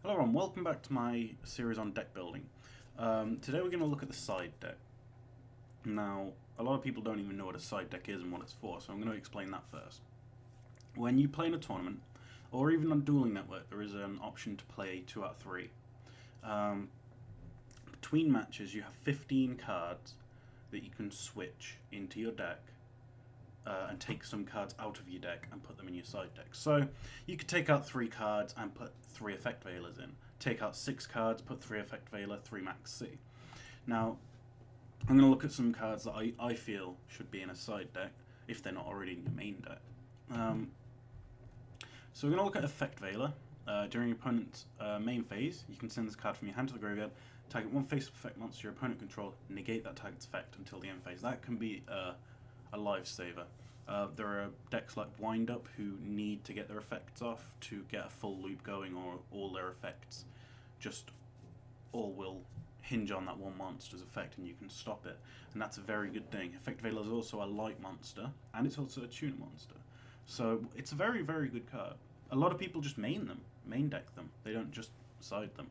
Hello everyone, welcome back to my series on deck building. Today we're going to look at the side deck. Now, a lot of people don't even know what a side deck is and what it's for, so I'm going to explain that first. When you play in a tournament, or even on Dueling Network, there is an option to play 2 out of 3. Between matches, you have 15 cards that you can switch into your deck and take some cards out of your deck and put them in your side deck. So you could take out 3 cards and put 3 Effect Veilers in. Take out 6 cards, put 3 Effect Veiler, 3 Max C. Now, I'm going to look at some cards that I feel should be in a side deck, if they're not already in your main deck. So we're going to look at Effect Veiler. During your opponent's main phase, you can send this card from your hand to the graveyard, target one face-up effect monster your opponent controls, negate that target's effect until the end phase. That can be a lifesaver. There are decks like Wind Up who need to get their effects off to get a full loop going, or all their effects just all will hinge on that one monster's effect and you can stop it. And that's a very good thing. Effect Veiler is also a light monster and it's also a tuner monster. So it's a very, very good card. A lot of people just main deck them. They don't just side them.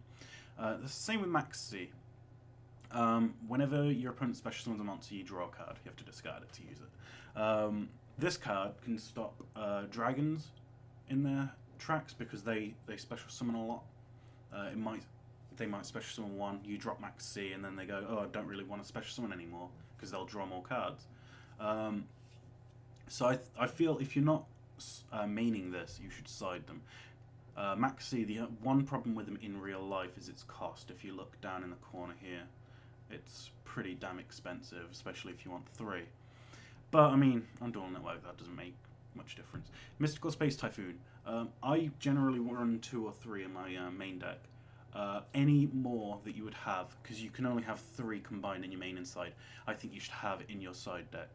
The same with Max C. Whenever your opponent special summons a monster, you draw a card. You have to discard it to use it. This card can stop dragons in their tracks because they special summon a lot. They might special summon one, you drop Max C, and then they go, oh, I don't really want to special summon anymore because they'll draw more cards. So I feel if you're not maining this, you should side them. Max C, the one problem with them in real life is its cost. If you look down in the corner here, it's pretty damn expensive, especially if you want 3. But, I mean, on Dueling Network, that doesn't make much difference. Mystical Space Typhoon. I generally run 2 or 3 in my main deck. Any more that you would have, because you can only have 3 combined in your main and side, I think you should have in your side deck.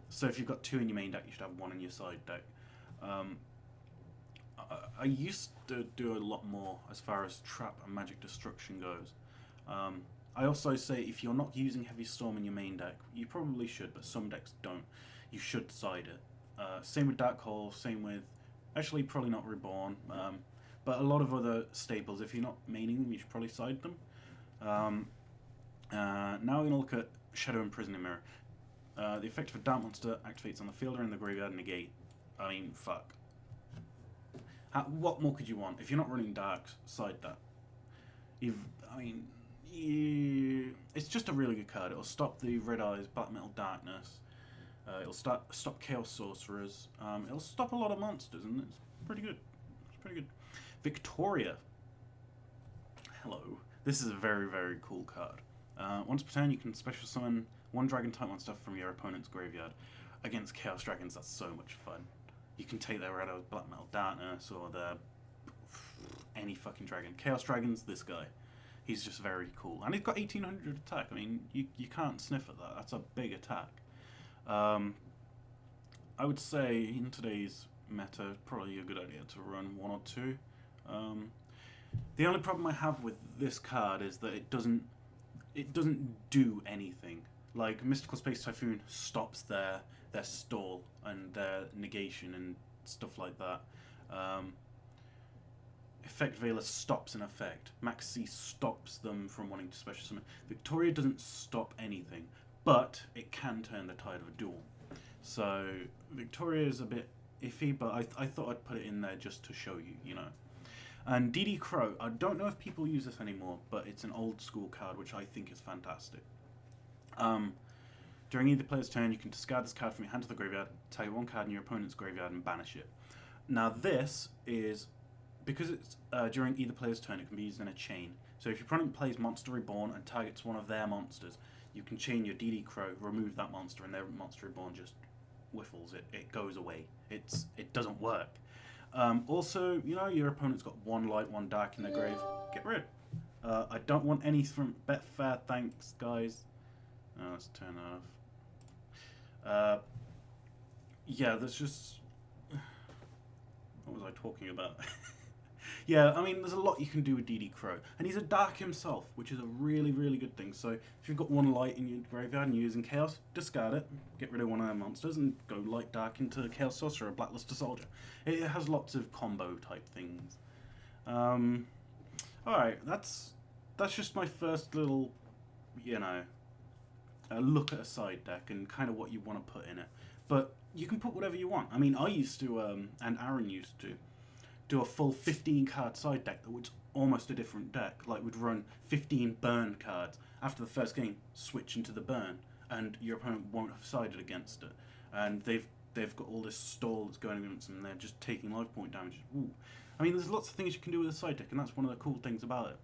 So if you've got 2 in your main deck, you should have 1 in your side deck. I used to do a lot more as far as trap and magic destruction goes. I also say if you're not using Heavy Storm in your main deck, you probably should, but some decks don't. You should side it. Same with Dark Hole, same with, actually probably not Reborn, but a lot of other staples, if you're not maining them, you should probably side them. Now we're going to look at Shadow Imprisoning Mirror. The effect of a dark monster activates on the field or in the graveyard, negate. I mean, fuck. What more could you want? If you're not running darks, side that. It's just a really good card. It'll stop the Red Eyes, Black Metal Darkness. It'll stop Chaos Sorcerers. It'll stop a lot of monsters, and it's pretty good. It's pretty good. Victoria. Hello. This is a very, very cool card. Once per turn, you can special summon 1 dragon-type monster from your opponent's graveyard. Against Chaos Dragons, that's so much fun. You can take their Red Eyes, Black Metal Darkness, or their any fucking dragon. Chaos Dragons, this guy. He's just very cool. And he's got 1800 attack. I mean, you can't sniff at that. That's a big attack. I would say in today's meta, probably a good idea to run 1 or 2. The only problem I have with this card is that it doesn't do anything. Like, Mystical Space Typhoon stops their stall and their negation and stuff like that. Effect Veiler stops an effect. Max C stops them from wanting to special summon. Victoria doesn't stop anything, but it can turn the tide of a duel. So Victoria is a bit iffy, but I thought I'd put it in there just to show you, you know. And DD Crow, I don't know if people use this anymore, but it's an old school card which I think is fantastic. During either player's turn, you can discard this card from your hand to the graveyard, target 1 card in your opponent's graveyard and banish it. Now this is, because it's during either player's turn, it can be used in a chain. So if your opponent plays Monster Reborn and targets one of their monsters, you can chain your DD Crow, remove that monster, and their Monster Reborn just whiffles. It goes away. It doesn't work. Also, you know, your opponent's got 1 light, 1 dark in their grave. Get rid. I don't want any from Betfair, thanks, guys. Let's turn that off. Yeah, there's just... What was I talking about? Yeah, I mean, there's a lot you can do with DD Crow. And he's a dark himself, which is a really, really good thing. So if you've got 1 light in your graveyard and you're using Chaos, discard it, get rid of one of their monsters, and go light dark into Chaos Sorcerer or Blackluster Soldier. It has lots of combo type things. Alright, that's just my first little, you know, look at a side deck and kind of what you want to put in it. But you can put whatever you want. I mean, I used to, and Aaron used to, do a full 15 card side deck that was almost a different deck. Like, we'd run 15 burn cards. After the first game, switch into the burn, and your opponent won't have sided against it. And they've got all this stall that's going against them, and they're just taking life point damage. Ooh. I mean, there's lots of things you can do with a side deck, and that's one of the cool things about it.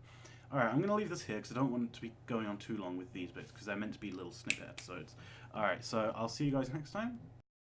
Alright, I'm going to leave this here because I don't want it to be going on too long with these bits because they're meant to be little snippet episodes. Alright, so I'll see you guys next time.